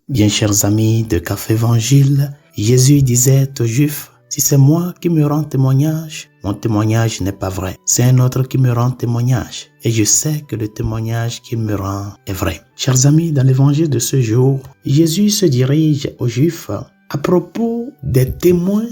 Bien chers amis de Café Évangile, Jésus disait aux Juifs, si c'est moi qui me rends témoignage, mon témoignage n'est pas vrai. C'est un autre qui me rend témoignage. Et je sais que le témoignage qu'il me rend est vrai. Chers amis, dans l'évangile de ce jour, Jésus se dirige aux Juifs à propos des témoins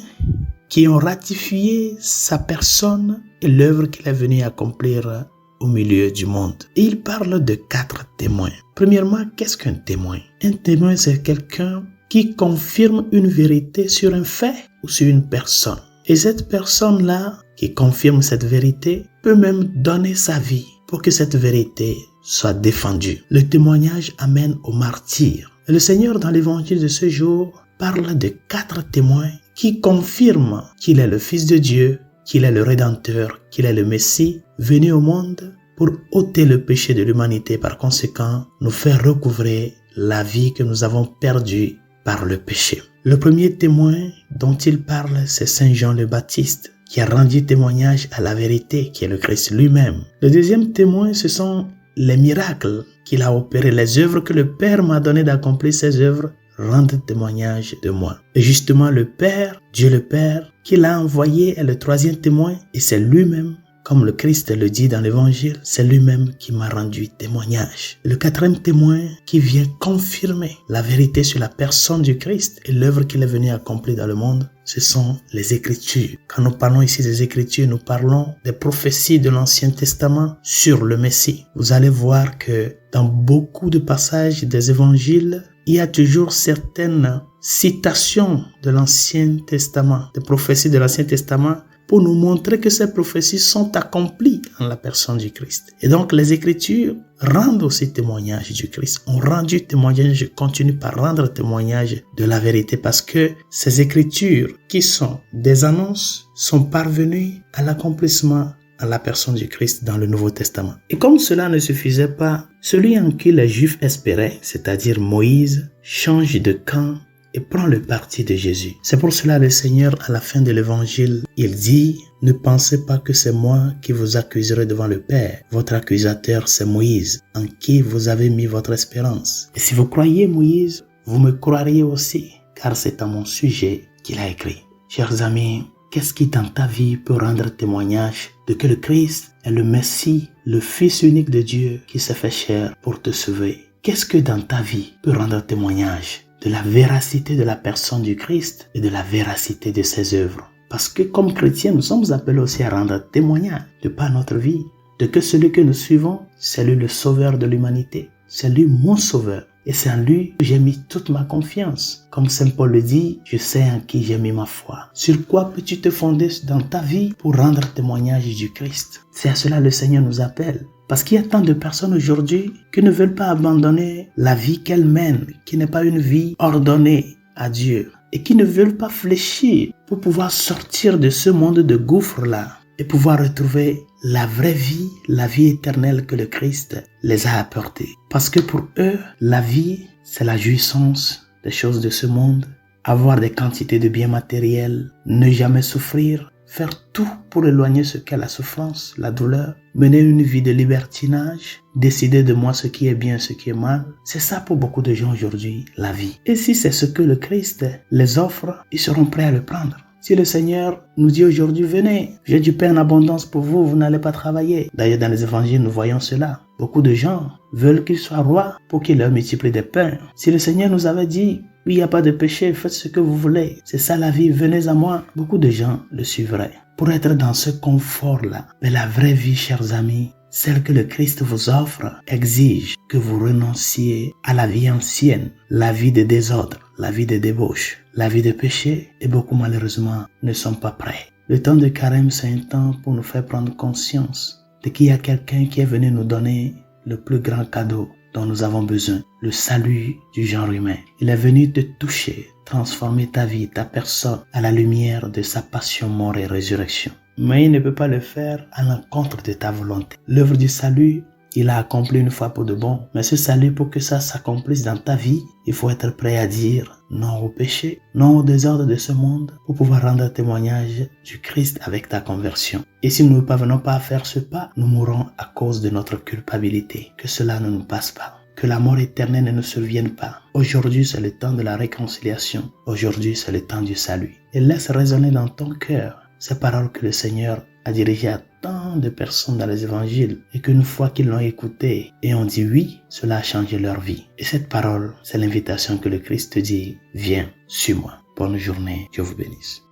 qui ont ratifié sa personne et l'œuvre qu'il est venu accomplir au milieu du monde. Et il parle de 4 témoins. Premièrement, qu'est-ce qu'un témoin? Un témoin, c'est quelqu'un qui confirme une vérité sur un fait ou sur une personne. Et cette personne-là, qui confirme cette vérité, peut même donner sa vie pour que cette vérité soit défendue. Le témoignage amène au martyr. Et le Seigneur, dans l'évangile de ce jour, parle de 4 témoins qui confirment qu'il est le Fils de Dieu, qu'il est le Rédempteur, qu'il est le Messie, venu au monde pour ôter le péché de l'humanité, par conséquent, nous faire recouvrer la vie que nous avons perdue par le péché. Le premier témoin dont il parle, c'est Saint Jean le Baptiste, qui a rendu témoignage à la vérité, qui est le Christ lui-même. Le deuxième témoin, ce sont les miracles qu'il a opérés, les œuvres que le Père m'a donné d'accomplir. Ces œuvres rendent témoignage de moi. Et justement, le Père, Dieu le Père, qui l'a envoyé est le troisième témoin, et c'est lui-même, comme le Christ le dit dans l'évangile, c'est lui-même qui m'a rendu témoignage. Le quatrième témoin qui vient confirmer la vérité sur la personne du Christ et l'œuvre qu'il est venu accomplir dans le monde, ce sont les Écritures. Quand nous parlons ici des Écritures, nous parlons des prophéties de l'Ancien Testament sur le Messie. Vous allez voir que dans beaucoup de passages des évangiles, il y a toujours certaines citations de l'Ancien Testament, des prophéties de l'Ancien Testament, pour nous montrer que ces prophéties sont accomplies en la personne du Christ. Et donc les Écritures rendent aussi témoignage du Christ. On rendu témoignage, je continue par rendre témoignage de la vérité, parce que ces Écritures qui sont des annonces sont parvenues à l'accomplissement à la personne du Christ dans le Nouveau Testament. Et comme cela ne suffisait pas, celui en qui les Juifs espéraient, c'est-à-dire Moïse, change de camp et prend le parti de Jésus. C'est pour cela le Seigneur, à la fin de l'évangile, il dit, ne pensez pas que c'est moi qui vous accuserai devant le Père. Votre accusateur, c'est Moïse, en qui vous avez mis votre espérance. Et si vous croyez Moïse, vous me croiriez aussi, car c'est à mon sujet qu'il a écrit. Chers amis, qu'est-ce qui dans ta vie peut rendre témoignage de que le Christ est le Messie, le Fils unique de Dieu qui s'est fait chair pour te sauver? Qu'est-ce que dans ta vie peut rendre témoignage de la véracité de la personne du Christ et de la véracité de ses œuvres? Parce que comme chrétiens, nous sommes appelés aussi à rendre témoignage de par notre vie, de que celui que nous suivons, c'est lui le sauveur de l'humanité. C'est lui mon sauveur. Et c'est en lui que j'ai mis toute ma confiance. Comme Saint Paul le dit, je sais en qui j'ai mis ma foi. Sur quoi peux-tu te fonder dans ta vie pour rendre témoignage du Christ? C'est à cela le Seigneur nous appelle. Parce qu'il y a tant de personnes aujourd'hui qui ne veulent pas abandonner la vie qu'elles mènent, qui n'est pas une vie ordonnée à Dieu, et qui ne veulent pas fléchir pour pouvoir sortir de ce monde de gouffre-là et pouvoir retrouver la vraie vie, la vie éternelle que le Christ les a apportée. Parce que pour eux, la vie, c'est la jouissance des choses de ce monde, avoir des quantités de biens matériels, ne jamais souffrir, faire tout pour éloigner ce qu'est la souffrance, la douleur, mener une vie de libertinage, décider de moi ce qui est bien, ce qui est mal. C'est ça pour beaucoup de gens aujourd'hui, la vie. Et si c'est ce que le Christ les offre, ils seront prêts à le prendre. Si le Seigneur nous dit aujourd'hui, venez, j'ai du pain en abondance pour vous, vous n'allez pas travailler. D'ailleurs, dans les évangiles, nous voyons cela. Beaucoup de gens veulent qu'il soit roi pour qu'il leur multiplie des pains. Si le Seigneur nous avait dit, oui, il n'y a pas de péché, faites ce que vous voulez, c'est ça la vie, venez à moi, beaucoup de gens le suivraient. Pour être dans ce confort-là, mais la vraie vie, chers amis, celle que le Christ vous offre, exige que vous renonciez à la vie ancienne, la vie de désordre, la vie de débauche, la vie de péché, et beaucoup malheureusement ne sont pas prêts. Le temps de carême, c'est un temps pour nous faire prendre conscience de qu'il y a quelqu'un qui est venu nous donner le plus grand cadeau dont nous avons besoin, le salut du genre humain. Il est venu te toucher, transformer ta vie, ta personne à la lumière de sa passion, mort et résurrection. Mais il ne peut pas le faire à l'encontre de ta volonté. L'œuvre du salut, il a accompli une fois pour de bon. Mais ce salut, pour que ça s'accomplisse dans ta vie, il faut être prêt à dire non au péché, non au désordre de ce monde, pour pouvoir rendre témoignage du Christ avec ta conversion. Et si nous ne parvenons pas à faire ce pas, nous mourrons à cause de notre culpabilité. Que cela ne nous passe pas. que la mort éternelle ne nous survienne pas. Aujourd'hui, c'est le temps de la réconciliation. Aujourd'hui, c'est le temps du salut. Et laisse résonner dans ton cœur ces paroles que le Seigneur a dirigées à tant de personnes dans les évangiles et qu'une fois qu'ils l'ont écouté et ont dit oui, cela a changé leur vie. Et cette parole, c'est l'invitation que le Christ te dit, viens, suis-moi. Bonne journée, Dieu vous bénisse.